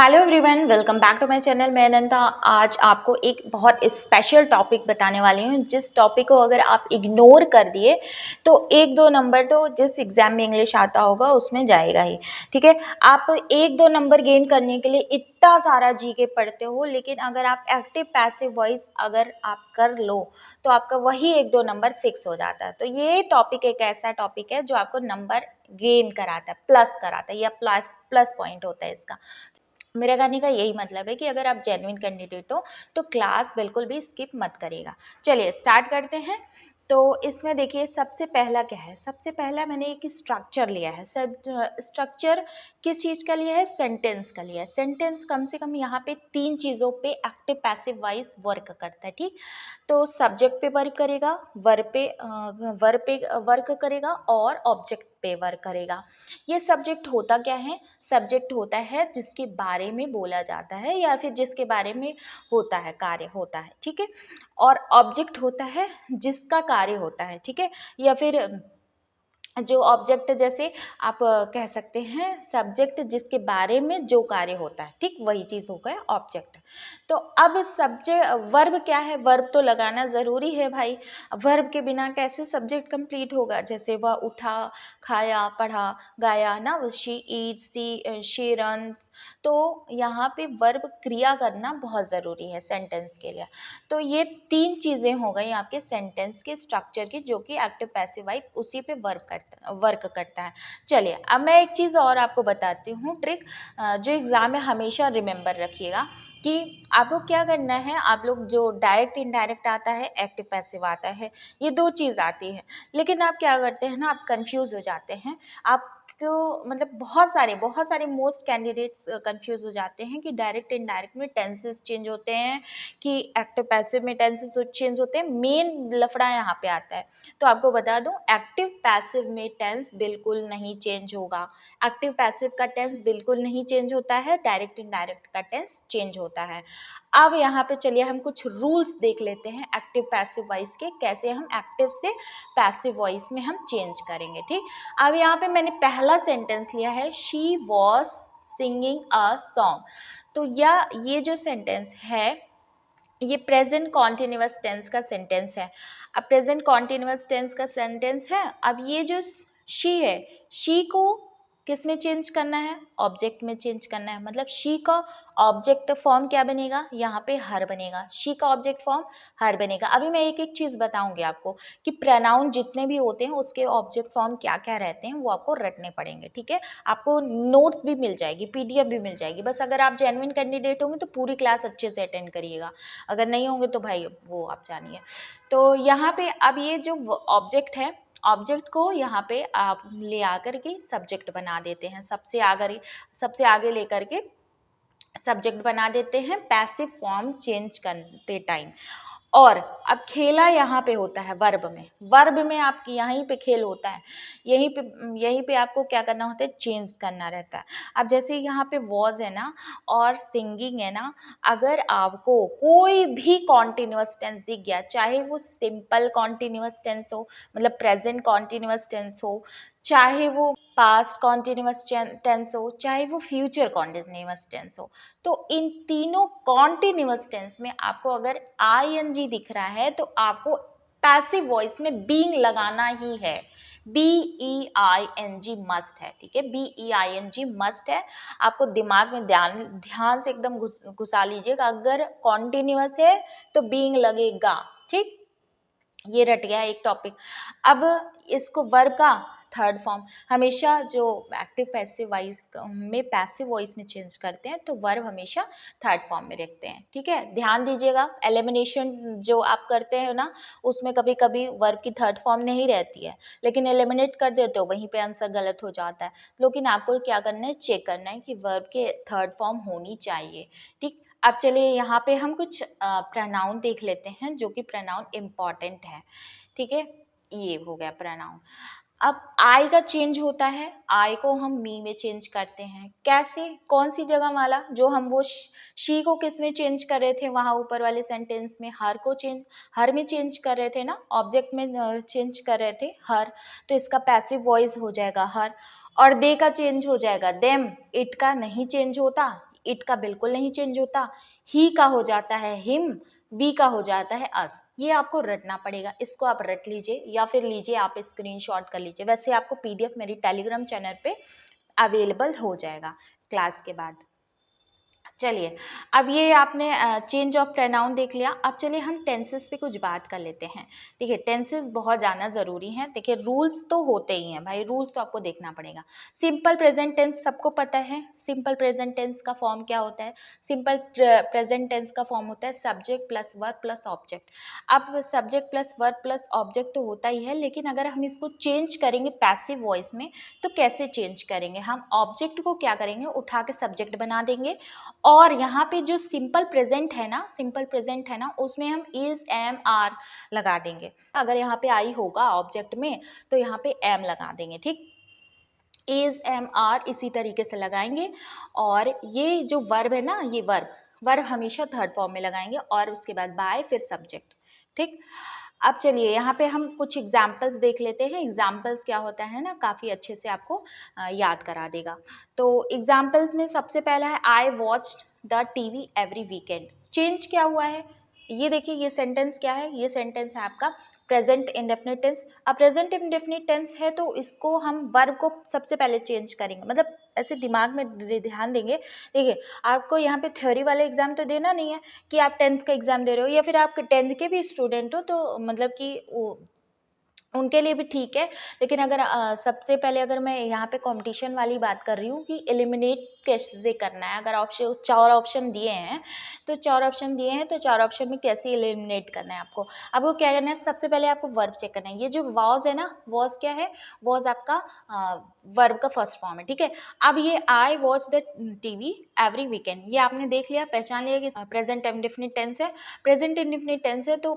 Hello everyone, welcome back to my channel. मैं अनंता आज आपको एक बहुत स्पेशल टॉपिक बताने वाली हूँ, जिस टॉपिक को अगर आप इग्नोर कर दिए तो एक दो नंबर तो जिस एग्जाम में इंग्लिश आता होगा उसमें जाएगा ही। ठीक है, आप एक दो नंबर गेन करने के लिए इतना सारा जीके पढ़ते हो, लेकिन अगर आप एक्टिव पैसिव वॉइस अगर आप कर लो तो आपका वही एक दो नंबर फिक्स हो जाता है। तो ये टॉपिक एक ऐसा टॉपिक है जो आपको नंबर गेन कराता है, प्लस कराता है, या प्लस प्लस पॉइंट होता है इसका। मेरा कहने का यही मतलब है कि अगर आप जेन्युइन कैंडिडेट हो तो क्लास बिल्कुल भी स्किप मत करिएगा। चलिए स्टार्ट करते हैं। तो इसमें देखिए सबसे पहला क्या है, सबसे पहला मैंने एक स्ट्रक्चर लिया है। सब स्ट्रक्चर किस चीज़ का लिया है? सेंटेंस का लिया है। सेंटेंस कम से कम यहाँ पे तीन चीज़ों पे एक्टिव पैसिव वॉइस वर्क करता है। ठीक, तो सब्जेक्ट पे वर्क करेगा, वर्ब पे वर्क करेगा और ऑब्जेक्ट पे वर्क करेगा। ये सब्जेक्ट होता क्या है? सब्जेक्ट होता है जिसके बारे में बोला जाता है या फिर जिसके बारे में होता है, कार्य होता है। ठीक है, और ऑब्जेक्ट होता है जिसका कार्य होता है। ठीक है, या फिर जो ऑब्जेक्ट, जैसे आप कह सकते हैं सब्जेक्ट जिसके बारे में जो कार्य होता है, ठीक, वही चीज़ हो गया ऑब्जेक्ट। तो अब सब्जेक्ट वर्ब क्या है? वर्ब तो लगाना ज़रूरी है भाई। वर्ब के बिना कैसे सब्जेक्ट कंप्लीट होगा? जैसे वह उठा, खाया, पढ़ा, गाया ना, शी ईट्स, शी रन्स। तो यहाँ पे वर्ब क्रिया करना बहुत ज़रूरी है सेंटेंस के लिए। तो ये तीन चीज़ें हो गई आपके सेंटेंस के स्ट्रक्चर की, जो कि एक्टिव पैसिव वर्ब उसी पे वर्क करता है। चलिए अब मैं एक चीज़ और आपको बताती हूँ, ट्रिक जो एग्ज़ाम में हमेशा रिमेंबर रखिएगा कि आपको क्या करना है। आप लोग जो डायरेक्ट इनडायरेक्ट आता है, एक्टिव पैसिव आता है, ये दो चीज़ आती है, लेकिन आप क्या करते हैं ना, आप कंफ्यूज हो जाते हैं। आप मतलब बहुत सारे मोस्ट कैंडिडेट्स कंफ्यूज हो जाते हैं कि डायरेक्ट इनडायरेक्ट में टेंसेस चेंज होते हैं कि एक्टिव पैसिव में टेंसेस चेंज होते हैं। मेन लफड़ा यहाँ पे आता है। तो आपको बता दूं, एक्टिव पैसिव में टेंस बिल्कुल नहीं चेंज होगा। एक्टिव पैसिव का टेंस बिल्कुल नहीं चेंज होता है, डायरेक्ट इनडायरेक्ट का टेंस चेंज होता है। अब यहाँ पे चलिए हम कुछ रूल्स देख लेते हैं एक्टिव पैसिव वॉइस के, कैसे हम एक्टिव से पैसिव वॉइस में हम चेंज करेंगे। ठीक, अब यहाँ पे मैंने पहला सेंटेंस लिया है, she was singing a song. तो ये जो सेंटेंस है, ये प्रेजेंट कॉन्टिन्यूअस टेंस का सेंटेंस है। अब प्रेजेंट कॉन्टिन्यूअस टेंस का सेंटेंस है, अब ये जो शी है, शी को किस में चेंज करना है? ऑब्जेक्ट में चेंज करना है। मतलब शी का ऑब्जेक्ट फॉर्म क्या बनेगा? यहाँ पे हर बनेगा। शी का ऑब्जेक्ट फॉर्म हर बनेगा। अभी मैं एक एक चीज बताऊंगी आपको कि प्रोनाउन जितने भी होते हैं उसके ऑब्जेक्ट फॉर्म क्या क्या रहते हैं, वो आपको रटने पड़ेंगे। ठीक है, आपको नोट्स भी मिल जाएगी, पीडीएफ भी मिल जाएगी। बस अगर आप जेन्युइन कैंडिडेट होंगे तो पूरी क्लास अच्छे से अटेंड करिएगा, अगर नहीं होंगे तो भाई वो आप जानिए। तो यहाँ पे अब ये जो ऑब्जेक्ट है, ऑब्जेक्ट को यहाँ पे आप ले आकर के सब्जेक्ट बना देते हैं, सबसे आगे लेकर के सब्जेक्ट बना देते हैं पैसिव फॉर्म चेंज करते टाइम। और अब खेला यहाँ पे होता है वर्ब में। वर्ब में आपकी यहीं पे खेल होता है, यहीं पे आपको क्या करना होता है? चेंज करना रहता है। अब जैसे यहाँ पे वॉज है ना और सिंगिंग है ना, अगर आपको कोई भी कॉन्टिन्यूअस टेंस दिख गया, चाहे वो सिंपल कॉन्टिन्यूअस टेंस हो, मतलब प्रेजेंट कॉन्टिन्यूअस टेंस हो, चाहे वो पास्ट कॉन्टिन्यूअस टेंस हो, चाहे वो फ्यूचर कॉन्टिन्यूअस टेंस हो, तो इन तीनों कॉन्टिन्यूअस टेंस में आपको अगर आईएनजी दिख रहा है तो आपको पैसिव वॉइस में बीइंग लगाना ही है। BEING मस्ट है। ठीक है, BEING मस्ट है। आपको दिमाग में ध्यान से एकदम घुसा लीजिएगा, अगर कॉन्टिन्यूअस है तो बीइंग लगेगा। ठीक, ये रट गया एक टॉपिक। अब इसको वर्ब का थर्ड फॉर्म, हमेशा जो एक्टिव पैसिव वॉइस में पैसिव वॉइस में चेंज करते हैं तो वर्ब हमेशा थर्ड फॉर्म में रखते हैं। ठीक है, ध्यान दीजिएगा, एलिमिनेशन जो आप करते हैं ना, उसमें कभी कभी वर्ब की थर्ड फॉर्म नहीं रहती है, लेकिन एलिमिनेट कर देते हो वहीं पे आंसर गलत हो जाता है। लेकिन आपको क्या करना है? चेक करना है कि वर्ब के थर्ड फॉर्म होनी चाहिए। ठीक, अब चलिए यहाँ पे हम कुछ प्रोनाउन देख लेते हैं जो कि प्रोनाउन इम्पॉर्टेंट है। ठीक है, ये हो गया प्रोनाउन। अब आई का चेंज होता है, आई को हम मी में चेंज करते हैं। कैसे? कौन सी जगह वाला? जो हम वो शी को किस में चेंज कर रहे थे, वहां ऊपर वाले सेंटेंस में हर में चेंज कर रहे थे ना, ऑब्जेक्ट में चेंज कर रहे थे हर। तो इसका पैसिव वॉइस हो जाएगा हर। और दे का चेंज हो जाएगा देम, इट का नहीं चेंज होता, इट का बिल्कुल नहीं चेंज होता, ही का हो जाता है हिम, वी का हो जाता है अस। ये आपको रटना पड़ेगा, इसको आप रट लीजिए या फिर लीजिए आप स्क्रीनशॉट कर लीजिए। वैसे आपको पीडीएफ मेरी टेलीग्राम चैनल पे अवेलेबल हो जाएगा क्लास के बाद। चलिए, अब ये आपने चेंज ऑफ प्रोनाउन देख लिया। अब चलिए हम टेंसेस पे कुछ बात कर लेते हैं। देखिए टेंसेस बहुत जानना ज़रूरी है। देखिए रूल्स तो होते ही हैं भाई, रूल्स तो आपको देखना पड़ेगा। सिंपल प्रेजेंट टेंस सबको पता है। सिंपल प्रेजेंट टेंस का फॉर्म क्या होता है? सिंपल प्रेजेंट टेंस का फॉर्म होता है subject plus verb plus object. अब subject plus verb plus object तो होता ही है, लेकिन अगर हम इसको चेंज करेंगे पैसिव वॉइस में तो कैसे चेंज करेंगे? हम ऑब्जेक्ट को क्या करेंगे, उठा के सब्जेक्ट बना देंगे, और यहाँ पे जो सिंपल प्रेजेंट है ना, सिंपल प्रेजेंट है ना, उसमें हम इज एम आर लगा देंगे। अगर यहाँ पे आई होगा ऑब्जेक्ट में तो यहाँ पे एम लगा देंगे, ठीक। इज एम आर इसी तरीके से लगाएंगे। और ये जो वर्ब है ना, ये वर्ब हमेशा थर्ड फॉर्म में लगाएंगे और उसके बाद बाय फिर सब्जेक्ट, ठीक। अब चलिए यहाँ पे हम कुछ एग्जाम्पल्स देख लेते हैं। एग्जाम्पल्स क्या होता है ना, काफ़ी अच्छे से आपको याद करा देगा। तो एग्जाम्पल्स में सबसे पहला है I watched the TV every weekend. Change क्या हुआ है, ये देखिए, ये सेंटेंस क्या है, ये सेंटेंस है आपका प्रेजेंट इंडेफिनिट टेंस। अब प्रेजेंट इंडेफिनिट टेंस है तो इसको हम वर्ब को सबसे पहले चेंज करेंगे, मतलब ऐसे दिमाग में ध्यान देंगे। देखिए आपको यहाँ पे थ्योरी वाले एग्जाम तो देना नहीं है कि आप 10th का एग्जाम दे रहे हो या फिर आप 10th के भी स्टूडेंट हो, तो मतलब कि उनके लिए भी ठीक है। लेकिन अगर सबसे पहले अगर मैं यहाँ पे कंपटीशन वाली बात कर रही हूँ कि एलिमिनेट कैसे करना है, अगर ऑप्शन 4 ऑप्शन दिए हैं तो 4 ऑप्शन दिए हैं तो 4 ऑप्शन में कैसे एलिमिनेट करना है आपको क्या करना है, सबसे पहले आपको वर्ब चेक करना है। ये जो वॉज है ना, वॉज क्या है, वॉज आपका वर्ब का फर्स्ट फॉर्म है, ठीक है। अब ये I watch the TV every weekend, ये आपने देख लिया, पहचान लिया कि प्रेजेंट इंडेफिनिट टेंस है। प्रेजेंट इंडेफिनिट टेंस है तो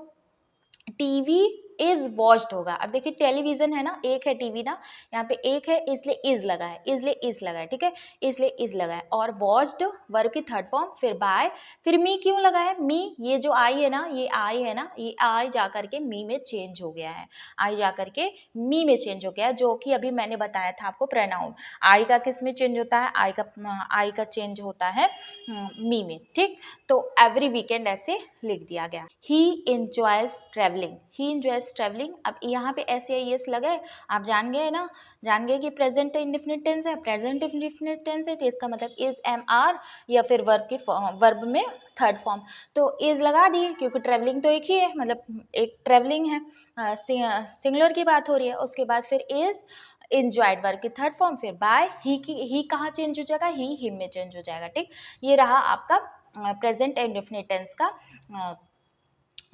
टीवी इज वॉच्ड होगा। अब देखिए टेलीविजन है ना, एक है टीवी ना, यहाँ पे एक है इसलिए इज लगा है, इसलिए इज लगा है, ठीक है, इसलिए इज लगा है। और वॉच्ड वर्ब की थर्ड फॉर्म, फिर बाय, फिर मी क्यों लगा है, मी, ये जो आई है ना, ये आई है ना, ये आई जा करके मी में चेंज हो गया है, आई जा करके मी में चेंज हो गया है, जो कि अभी मैंने बताया था आपको प्रोनाउन। आई का किस में चेंज होता है, आई का चेंज होता है मी में, ठीक। तो एवरी वीकेंड ऐसे लिख दिया गया। He enjoys travelling, he enjoys travelling. अब यहाँ पे ऐसे यस लगा है, आप जान गए ना, जान गए कि प्रेजेंट इंडेफिनिट टेंस है, प्रेजेंट इंडेफिनिट टेंस है तो इसका मतलब इज एम आर या फिर वर्ब की वर्ब में थर्ड फॉर्म, तो इज लगा दिए क्योंकि ट्रेवलिंग तो एक ही है, मतलब एक ट्रेवलिंग है, सिंगुलर की बात हो रही है। उसके बाद फिर इज इंजॉयड वर्ब की थर्ड फॉर्म, फिर बाय, ही कहाँ चेंज हो जाएगा, ही हिम में चेंज हो जाएगा, ठीक। ये रहा आपका प्रेजेंट इंडेफिनिट टेंस का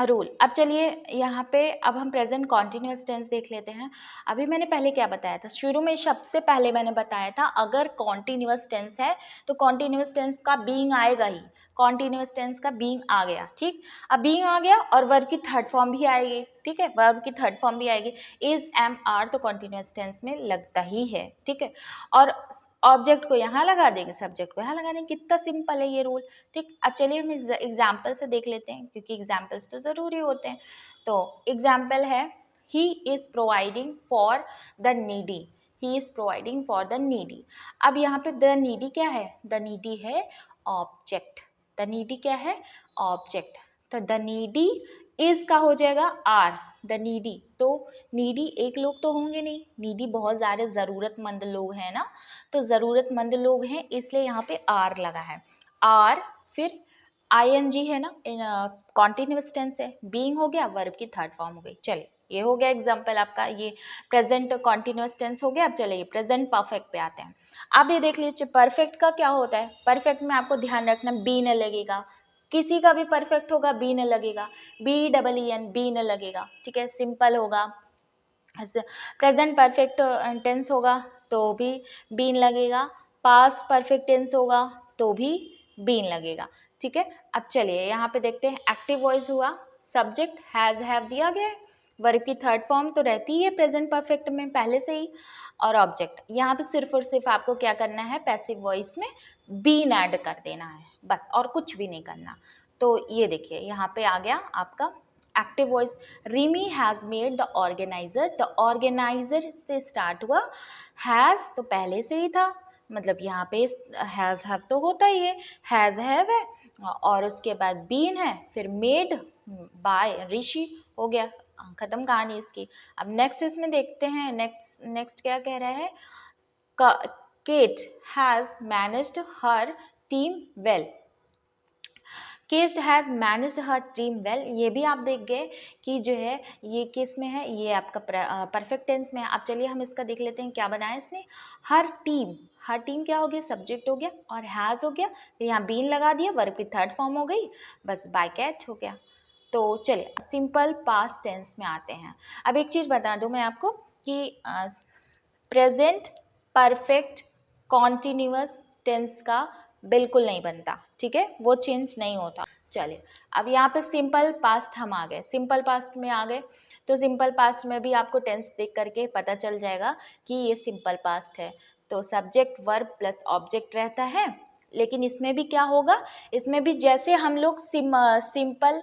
रूल। अब चलिए यहाँ पे अब हम प्रेजेंट कॉन्टिन्यूस टेंस देख लेते हैं। अभी मैंने पहले क्या बताया था, शुरू में सबसे पहले मैंने बताया था अगर कॉन्टिन्यूस टेंस है तो कॉन्टिन्यूस टेंस का बीइंग आएगा ही, कॉन्टिन्यूस टेंस का बीइंग आ गया, ठीक। अब बीइंग आ गया और वर्ब की थर्ड फॉर्म भी आएगी, ठीक है, वर्ब की थर्ड फॉर्म भी आएगी। इज एम आर तो कॉन्टिन्यूस टेंस में लगता ही है, ठीक है। और ऑब्जेक्ट को यहाँ लगा देंगे, सब्जेक्ट को यहाँ लगा देंगे, कितना सिंपल है ये रूल, ठीक। अब चलिए हम एग्जाम्पल से देख लेते हैं क्योंकि एग्जाम्पल्स तो ज़रूरी होते हैं। तो एग्जाम्पल है he is providing for the needy, he is providing for the needy. अब यहाँ पे द नीडी क्या है, द नीडी है ऑब्जेक्ट, द नीडी क्या है ऑब्जेक्ट। तो द नीडी इज का हो जाएगा आर, द नीडी, तो नीडी एक लोग तो होंगे नहीं, नीडी बहुत ज़्यादा ज़रूरतमंद लोग हैं ना, तो ज़रूरतमंद लोग हैं इसलिए यहाँ पे आर लगा है, आर, फिर आईएनजी है ना, कॉन्टिन्यूअस टेंस है, बीइंग हो गया, वर्ब की थर्ड फॉर्म हो गई। चलिए ये हो गया एग्जाम्पल आपका, ये प्रेजेंट कॉन्टिन्यूअस टेंस हो गया। अब चलिए प्रेजेंट परफेक्ट पे आते हैं। अब ये देख लीजिए परफेक्ट का क्या होता है, परफेक्ट में आपको ध्यान रखना बी न लगेगा, किसी का भी परफेक्ट होगा बी न लगेगा, BEEN बी न लगेगा, ठीक है, सिंपल होगा। प्रेजेंट परफेक्ट टेंस होगा तो भी बीन लगेगा, पास्ट परफेक्ट टेंस होगा तो भी बीन लगेगा, ठीक है। अब चलिए यहाँ पे देखते हैं एक्टिव वॉइस हुआ, सब्जेक्ट हैज हैव दिया गया है, वर्ब की थर्ड फॉर्म तो रहती है प्रेजेंट परफेक्ट में पहले से ही, और ऑब्जेक्ट यहाँ पे सिर्फ और सिर्फ आपको क्या करना है, पैसिव वॉइस में बीन ऐड कर देना है बस, और कुछ भी नहीं करना। तो ये देखिए यहाँ पे आ गया आपका active voice. Rimi has made the organiser, the organiser से स्टार्ट हुआ, हैज तो पहले से ही था, मतलब यहाँ पे हैज़ हैव तो होता ही है, हैज़ हैव है, और उसके बाद बीन है, फिर मेड बाय ऋषि, हो गया, खत्म कहानी इसकी। अब नेक्स्ट इसमें देखते हैं, नेक्स्ट क्या कह रहा है, Kate has managed her team well. Kate has managed her team well, ये भी आप देख गए कि जो है ये किस में है, ये आपका परफेक्ट टेंस में है। अब चलिए हम इसका देख लेते हैं क्या बनाया इसने। हर टीम क्या हो गया, सब्जेक्ट हो गया, और हैज़ हो गया, फिर यहाँ बीन लगा दिया, वर्ब की थर्ड फॉर्म हो गई, बस बाय कैट हो गया। तो चलिए सिंपल पास्ट टेंस में आते हैं। अब एक चीज़ बता दूँ मैं आपको कि प्रेजेंट परफेक्ट कॉन्टिन्यूअस टेंस का बिल्कुल नहीं बनता, ठीक है, वो चेंज नहीं होता। चलिए अब यहाँ पे सिंपल पास्ट हम आ गए, सिंपल पास्ट में आ गए, तो सिंपल पास्ट में भी आपको टेंस देख करके पता चल जाएगा कि ये सिंपल पास्ट है। तो सब्जेक्ट वर्ब प्लस ऑब्जेक्ट रहता है, लेकिन इसमें भी क्या होगा, इसमें भी जैसे हम लोग सिंपल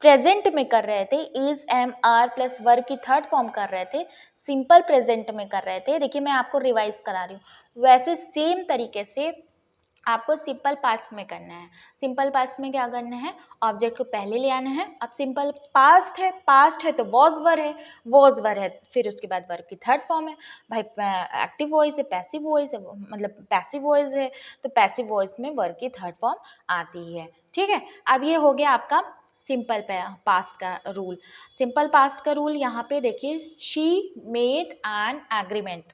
प्रेजेंट में कर रहे थे, is am are plus verb की थर्ड फॉर्म कर रहे थे, सिंपल प्रेजेंट में कर रहे थे, देखिए मैं आपको रिवाइज करा रही हूँ, वैसे सेम तरीके से आपको सिंपल पास्ट में करना है। सिंपल पास्ट में क्या करना है, ऑब्जेक्ट को पहले ले आना है। अब सिंपल पास्ट है तो वॉज वर है, फिर उसके बाद वर्ब की थर्ड फॉर्म है। भाई एक्टिव वॉइस है, पैसिव वॉइस है, मतलब पैसिव वॉइस है, तो पैसिव वॉइस में वर्ब की थर्ड फॉर्म आती है, ठीक है। अब ये हो गया आपका सिंपल पास्ट का रूल। सिंपल पास्ट का रूल यहाँ पे देखिए, शी मेड एन एग्रीमेंट,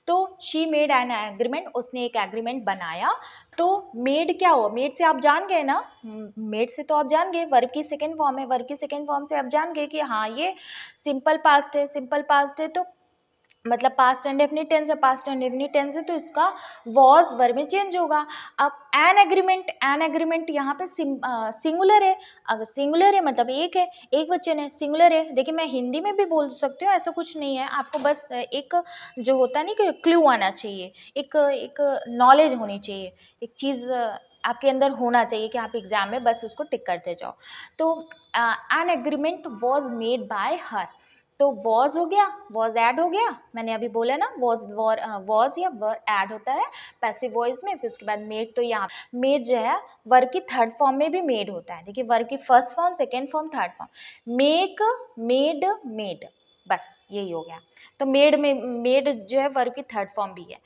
तो शी मेड एन एग्रीमेंट, उसने एक एग्रीमेंट बनाया। तो मेड क्या हुआ, मेड से आप जान गए ना, मेड से तो आप जान गए, वर्ब की सेकंड फॉर्म है, वर्ब की सेकंड फॉर्म से आप जान गए कि हाँ ये सिंपल पास्ट है, सिंपल पास्ट है, तो मतलब पास्ट इंडेफिनिट टेंस है, पास्ट इंडेफिनिट टेंस है, तो इसका वॉज वर्ब में चेंज होगा। अब एन एग्रीमेंट यहाँ पे सिंगुलर है, अगर सिंगुलर है मतलब एक है, एक वचन है, सिंगुलर है। देखिए मैं हिंदी में भी बोल सकती हूँ, ऐसा कुछ नहीं है, आपको बस एक जो होता नहीं कि क्लू आना चाहिए, एक नॉलेज होनी चाहिए, एक चीज़ आपके अंदर होना चाहिए कि आप एग्जाम में बस उसको टिक करते जाओ। तो an agreement was made by हर, तो वॉज हो गया, वॉज ऐड हो गया, मैंने अभी बोला ना वॉज या वर ऐड होता है पैसिव वॉइस में, फिर उसके बाद मेड, तो यहाँ मेड जो है वर्ब की थर्ड फॉर्म में भी मेड होता है। देखिए वर्ब की first form, second form, third form, make, made, बस यही हो गया। तो मेड जो है वर्ब की थर्ड फॉर्म भी है,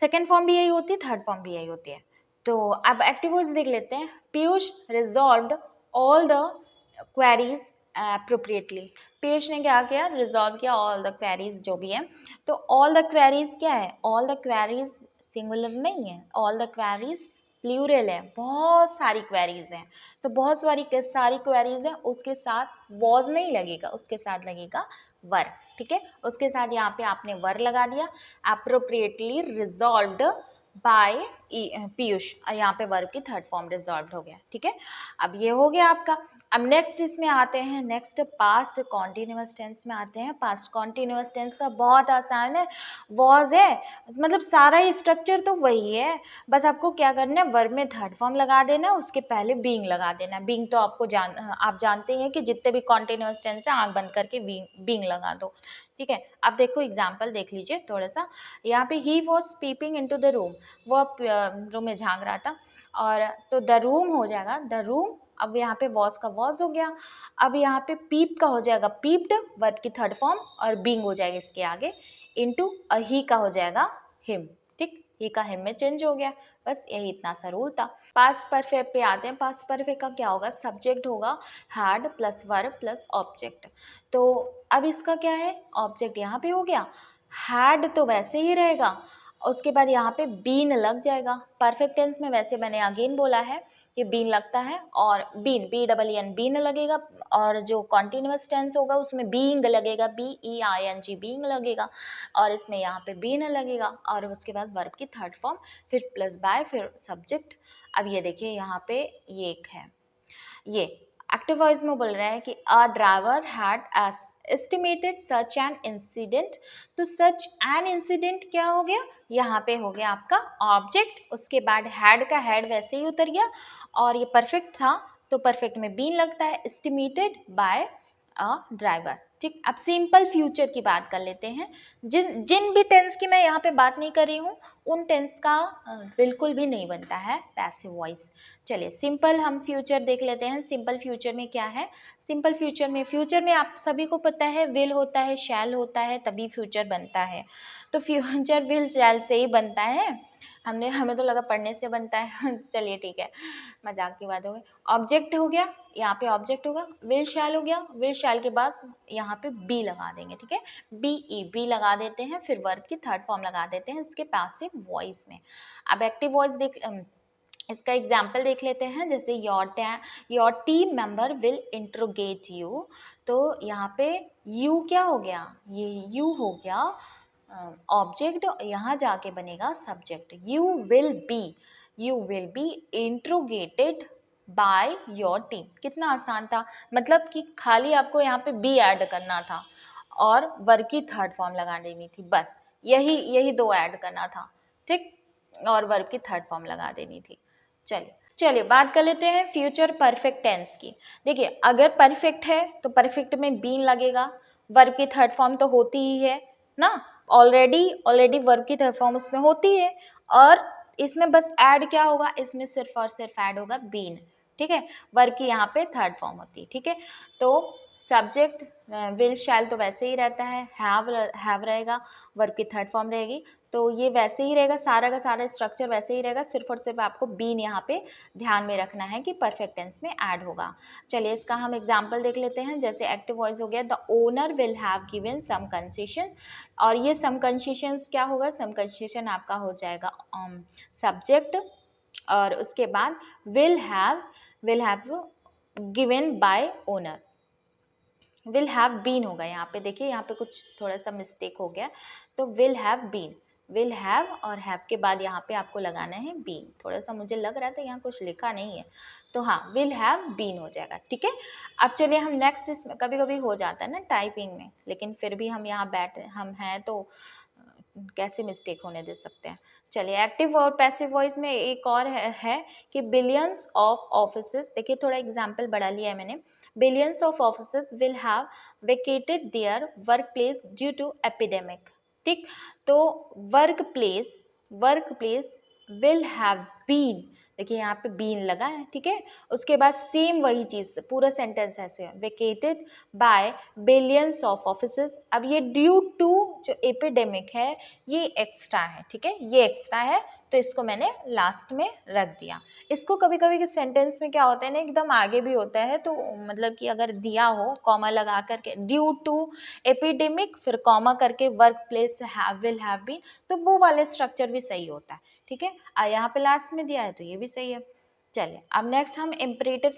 सेकेंड फॉर्म भी यही होती है, थर्ड फॉर्म भी यही होती है। तो अब एक्टिव वॉइस देख लेते हैं। Piyush resolved all the queries appropriately, Piyush ने क्या किया, रिजॉल्व किया ऑल द क्वेरीज जो भी है। तो ऑल द क्वेरीज क्या है, ऑल द क्वेरीज सिंगुलर नहीं है, ऑल द क्वेरीज प्लूरल है, बहुत सारी क्वेरीज हैं, तो बहुत सारी क्वेरीज हैं, उसके साथ वॉज नहीं लगेगा, उसके साथ लगेगा वर, ठीक है, उसके साथ यहाँ पे आपने वर लगा दिया, अप्रोप्रिएटली रिजॉल्व्ड बाय पीयूष, यहाँ पे वर्ब की थर्ड फॉर्म रिजॉल्व हो गया, ठीक है। अब ये हो गया आपका। अब नेक्स्ट इसमें आते हैं, नेक्स्ट पास्ट कॉन्टिन्यूअस टेंस में आते हैं। पास्ट कॉन्टिन्यूअस टेंस का बहुत आसान है, वॉज है, मतलब सारा ही स्ट्रक्चर तो वही है, बस आपको क्या करना है, वर्ब में थर्ड फॉर्म लगा देना, उसके पहले बीइंग लगा देना। बीइंग तो आप जानते हैं कि जितने भी कॉन्टिन्यूअस टेंस है आंख बंद करके बीइंग लगा दो, ठीक है। अब देखो एग्जाम्पल देख लीजिए थोड़ा सा, यहाँ पे ही was peeping in to the room, वो रूम में झांक रहा था, और तो द रूम हो जाएगा द रूम, अब यहाँ पे वॉज का वॉज हो गया। अब यहाँ पे पीप का हो जाएगा पीप्ड, वर्ब की थर्ड फॉर्म, और बीइंग हो जाएगा इसके आगे, इनटू ही का हो जाएगा हिम, ठीक, ही का हिम में चेंज हो गया। बस यही इतना सा रूल था। पास्ट परफेक्ट पे आते हैं। पास्ट परफेक्ट का क्या होगा, सब्जेक्ट होगा had plus verb plus object. तो अब इसका क्या है, ऑब्जेक्ट यहाँ पे हो गया, हैड तो वैसे ही रहेगा, उसके बाद यहाँ पे बीन लग जाएगा। परफेक्ट टेंस में वैसे मैंने अगेन बोला है कि बीन लगता है, और बीन बीन लगेगा, और जो कॉन्टिन्यूअस टेंस होगा उसमें बीइंग लगेगा, BEING बीइंग लगेगा, और इसमें यहाँ पे बीन लगेगा, और उसके बाद वर्ब की थर्ड फॉर्म, फिर प्लस बाय, फिर सब्जेक्ट। अब ये देखिए यहाँ पे ये एक है, ये एक्टिव वॉइस में बोल रहा है कि a driver had estimated such an incident, तो सच एन इंसिडेंट क्या हो गया, यहाँ पे हो गया आपका ऑब्जेक्ट, उसके बाद हैड का हैड वैसे ही उतर गया, और ये परफेक्ट था तो परफेक्ट में बीन लगता है, एस्टिमेटेड बाय अ ड्राइवर, ठीक, अब सिंपल फ्यूचर की बात कर लेते हैं। जिन जिन भी टेंस की मैं यहाँ पे बात नहीं कर रही हूँ उन टेंस का बिल्कुल भी नहीं बनता है पैसिव वॉइस। चलिए सिंपल हम फ्यूचर देख लेते हैं। सिंपल फ्यूचर में क्या है? सिंपल फ्यूचर में आप सभी को पता है विल होता है, शैल होता है, तभी फ्यूचर बनता है। तो फ्यूचर विल शैल से ही बनता है। हमें तो लगा पढ़ने से बनता है चलिए ठीक है, मजाक की बात हो गई। ऑब्जेक्ट हो गया, यहाँ पे ऑब्जेक्ट होगा, विल शैल हो गया, विल शैल के बाद यहाँ पे बी लगा देंगे, ठीक है, बी लगा देते हैं, फिर वर्ब की थर्ड फॉर्म लगा देते हैं इसके पैसिव वॉइस में। अब एक्टिव वॉइस देख इसका एग्जाम्पल देख लेते हैं। जैसे your team member will interrogate you, तो यहाँ पे यू क्या हो गया, ये यू हो गया ऑब्जेक्ट, यहाँ जाके बनेगा subject. You will be interrogated by your team. कितना आसान था, मतलब कि खाली आपको यहाँ पे बी ऐड करना था और वर्ब की थर्ड फॉर्म लगा देनी थी, बस यही दो ऐड करना था, ठीक, और वर्ब की थर्ड फॉर्म लगा देनी थी। चलिए बात कर लेते हैं फ्यूचर परफेक्ट टेंस की। देखिए अगर परफेक्ट है तो परफेक्ट में बीन लगेगा, वर्ब की थर्ड फॉर्म तो होती ही है ना, ऑलरेडी वर्ब की थर्ड फॉर्म उसमें होती है, और इसमें बस ऐड क्या होगा, इसमें सिर्फ और सिर्फ ऐड होगा बीन, ठीक है, वर्ब की यहाँ पे थर्ड फॉर्म होती है, ठीक है। तो सब्जेक्ट विल शैल तो वैसे ही रहता है, हैव रहेगा, वर्ब की थर्ड फॉर्म रहेगी, तो ये वैसे ही रहेगा, सारा का सारा स्ट्रक्चर वैसे ही रहेगा, सिर्फ और सिर्फ आपको बीन यहाँ पे ध्यान में रखना है कि परफेक्ट टेंस में ऐड होगा। चलिए इसका हम एग्जांपल देख लेते हैं। जैसे एक्टिव वॉइस हो गया, the owner will have given some concession, और ये सम कंसेशन क्या होगा, सम कंसेशन आपका हो जाएगा सब्जेक्ट, और उसके बाद will have given by owner, will have been होगा यहाँ पे। देखिए यहाँ पे कुछ थोड़ा सा मिस्टेक हो गया, तो will have been, will have और हैव के बाद यहाँ पे आपको लगाना है बीन। थोड़ा सा मुझे लग रहा था यहाँ कुछ लिखा नहीं है, तो हाँ विल हैव बीन हो जाएगा, ठीक है। अब चलिए हम नेक्स्ट, इसमें कभी कभी हो जाता है ना टाइपिंग में, लेकिन फिर भी हम यहाँ हम हैं तो कैसे मिस्टेक होने दे सकते हैं। चलिए एक्टिव और पैसिव वॉइस में एक और है कि बिलियंस ऑफ ऑफिसेस। देखिए थोड़ा एग्जाम्पल बढ़ा लिया है मैंने। Billions of offices will have vacated their work place due to epidemic, ठीक, तो work place will have been, देखिए यहाँ पे बीन लगा है, ठीक है, उसके बाद सेम वही चीज, पूरा सेंटेंस ऐसे है, vacated by billions of offices. अब ये ड्यू टू जो एपिडेमिक है ये एक्स्ट्रा है, ठीक है, ये एक्स्ट्रा है, तो इसको मैंने लास्ट में रख दिया। इसको कभी कभी सेंटेंस में क्या होता है ना, एकदम आगे भी होता है, तो मतलब कि अगर दिया हो कॉमा लगा करके ड्यू टू एपिडेमिक फिर कॉमा करके work place will have been, तो वो वाले स्ट्रक्चर भी सही होता है, ठीक है। यहाँ पे लास्ट में दिया है तो ये भी सही है। चलिए अब नेक्स्ट हम इम्परेटिव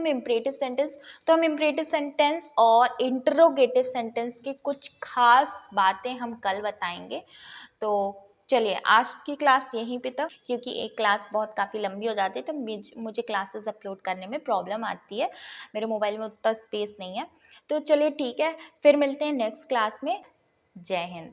इम्परेटिव सेंटेंस, तो हम इम्परेटिव सेंटेंस और इंटरोगेटिव सेंटेंस की कुछ खास बातें हम कल बताएंगे। तो चलिए आज की क्लास यहीं पे तक, क्योंकि एक क्लास बहुत काफ़ी लंबी हो जाती है तो मुझे क्लासेस अपलोड करने में प्रॉब्लम आती है, मेरे मोबाइल में उतना स्पेस नहीं है। तो चलिए ठीक है, फिर मिलते हैं नेक्स्ट क्लास में। जय हिंद।